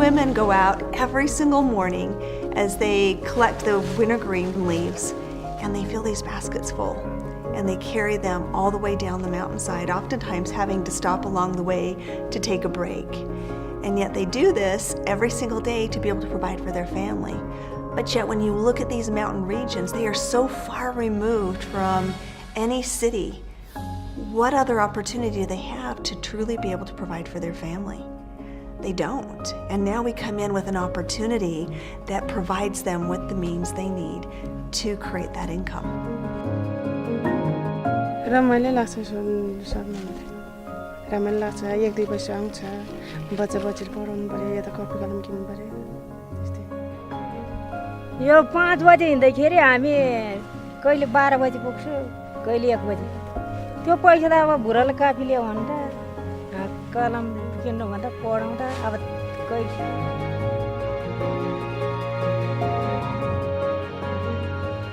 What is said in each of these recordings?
women go out every single morning as they collect the wintergreen leaves, and they fill these baskets full, and they carry them all the way down the mountainside, oftentimes having to stop along the way to take a break. And yet they do this every single day to be able to provide for their family. But yet when you look at these mountain regions, they are so far removed from any city. What other opportunity do they have to truly be able to provide for their family? They don't. And now we come in with an opportunity that provides them with the means they need to create that income. रमाइलो लाग्छ रमाइलो लाग्छ एक दुई पैसा आउँछ बच्चा बच्चीले पढाउनु पर्यो या त कपी कलम किन्नु पर्यो त्यस्तै यो 5 बजे हिँड्दाखेरि हामी कहिले 12 बजे पुग्छु कहिले 1 बजे त्यो पैसा त अब भुराले कापी ल्याऊ भन्दा कलम किन्नु भन्दा पढाउँदा अब कहिले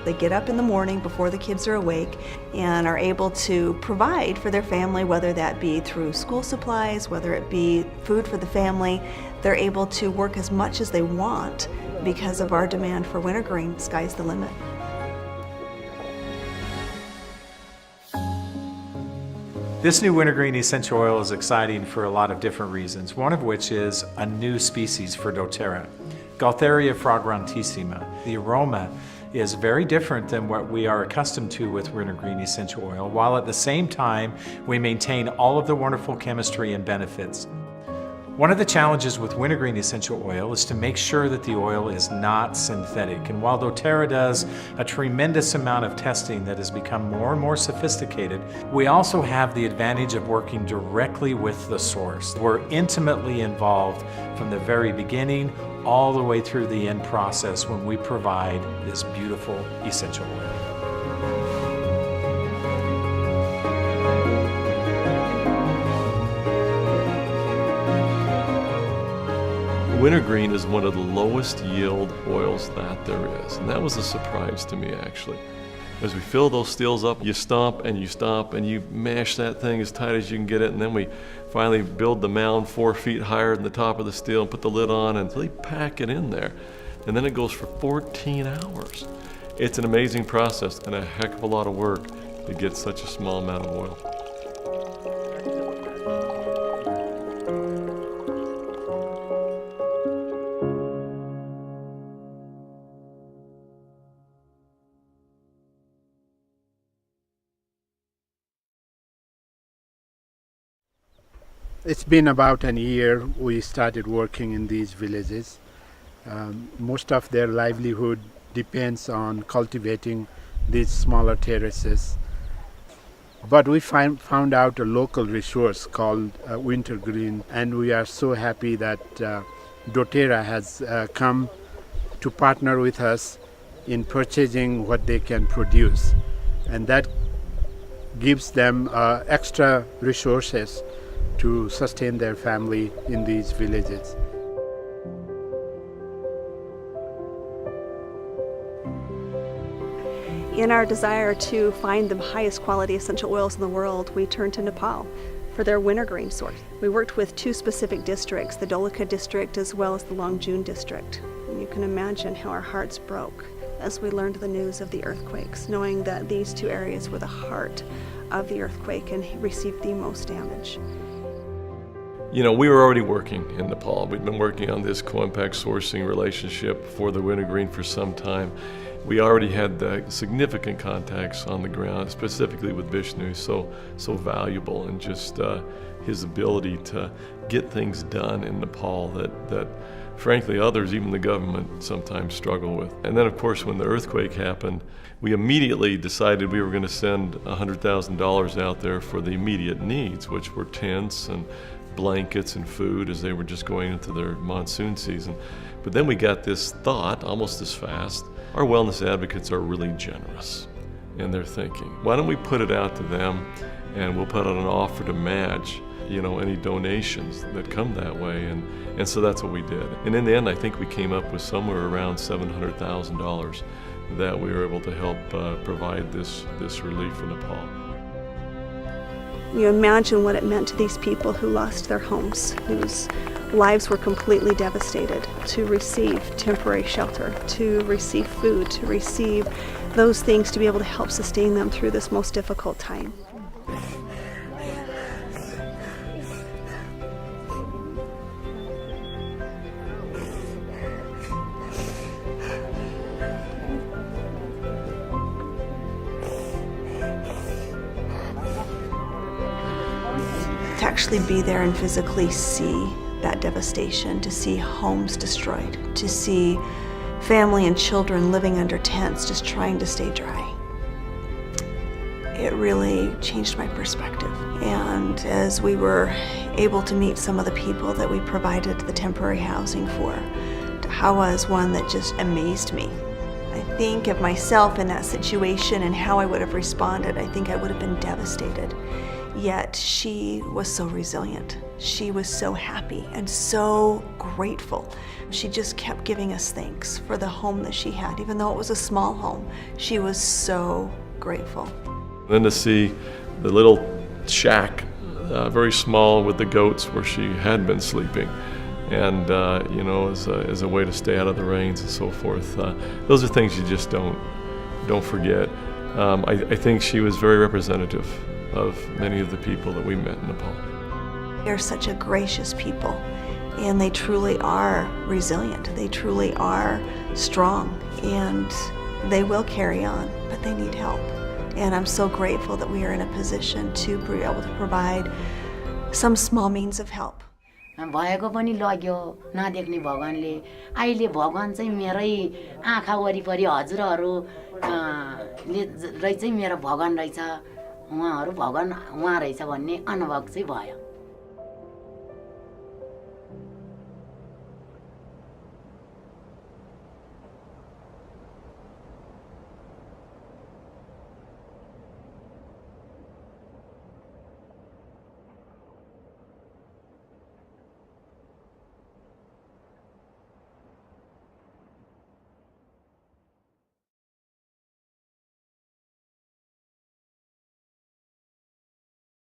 They get up in the morning before the kids are awake and are able to provide for their family, whether that be through school supplies, whether it be food for the family. They're able to work as much as they want because of our demand for wintergreen. Sky's the limit. This new wintergreen essential oil is exciting for a lot of different reasons, one of which is a new species for doTERRA, Gaultheria fragrantissima. The aroma is very different than what we are accustomed to with wintergreen essential oil, while at the same time we maintain all of the wonderful chemistry and benefits. One of the challenges with wintergreen essential oil is to make sure that the oil is not synthetic. And while doTERRA does a tremendous amount of testing that has become more and more sophisticated, we also have the advantage of working directly with the source. We're intimately involved from the very beginning all the way through the end process when we provide this beautiful essential oil. Wintergreen is one of the lowest yield oils that there is, and that was a surprise to me actually. As we fill those stills up, you stomp and you mash that thing as tight as you can get it, and then we finally build the mound 4 feet higher than the top of the still and put the lid on and really pack it in there. And then it goes for 14 hours. It's an amazing process and a heck of a lot of work to get such a small amount of oil. It's been about a year we started working in these villages. Most of their livelihood depends on cultivating these smaller terraces. But we found out a local resource called wintergreen, and we are so happy that doTERRA has come to partner with us in purchasing what they can produce. And that gives them extra resources to sustain their family in these villages. In our desire to find the highest quality essential oils in the world, we turned to Nepal for their wintergreen source. We worked with 2 specific districts, the Dholaka district as well as the Longjun district. And you can imagine how our hearts broke as we learned the news of the earthquakes, knowing that these 2 areas were the heart of the earthquake and received the most damage. You know, we were already working in Nepal. We'd been working on this co-impact sourcing relationship for the wintergreen for some time. We already had significant contacts on the ground, specifically with Vishnu, so valuable, and just his ability to get things done in Nepal that frankly others, even the government, sometimes struggle with. And then of course when the earthquake happened, we immediately decided we were going to send $100,000 out there for the immediate needs, which were tents and blankets and food as they were just going into their monsoon season. But then we got this thought almost as fast. Our wellness advocates are really generous in their thinking. Why don't we put it out to them and we'll put out an offer to match, you know, any donations that come that way, and so that's what we did. And in the end, I think we came up with somewhere around $700,000 that we were able to help provide this relief in Nepal. 2019 You imagine what it meant to these people who lost their homes, whose lives were completely devastated, to receive temporary shelter, to receive food, to receive those things to be able to help sustain them through this most difficult time. To actually be there and physically see that devastation, to see homes destroyed, to see family and children living under tents just trying to stay dry. It really changed my perspective. And as we were able to meet some of the people that we provided the temporary housing for, Hawa is one that just amazed me. I think of myself in that situation and how I would have responded. I think I would have been devastated. Yet she was so resilient. She was so happy and so grateful. She just kept giving us thanks for the home that she had. Even though it was a small home, she was so grateful. Then to see the little shack, very small with the goats where she had been sleeping, and as a way to stay out of the rains and so forth. Those are things you just don't forget. I think she was very representative of many of the people that we met in Nepal. They're such a gracious people, and they truly are resilient. They truly are strong, and they will carry on, but they need help. And I'm so grateful that we are in a position to be able to provide some small means of help. भएको पनि लग्यो नदेख्ने भगवानले अहिले भगवान चाहिँ मेरै आँखा वरिपरि हजुरहरू ले चाहिँ मेरो भगवान रहेछ उहाँहरू भगवान उहाँ रहेछ भन्ने अनुभव चाहिँ भयो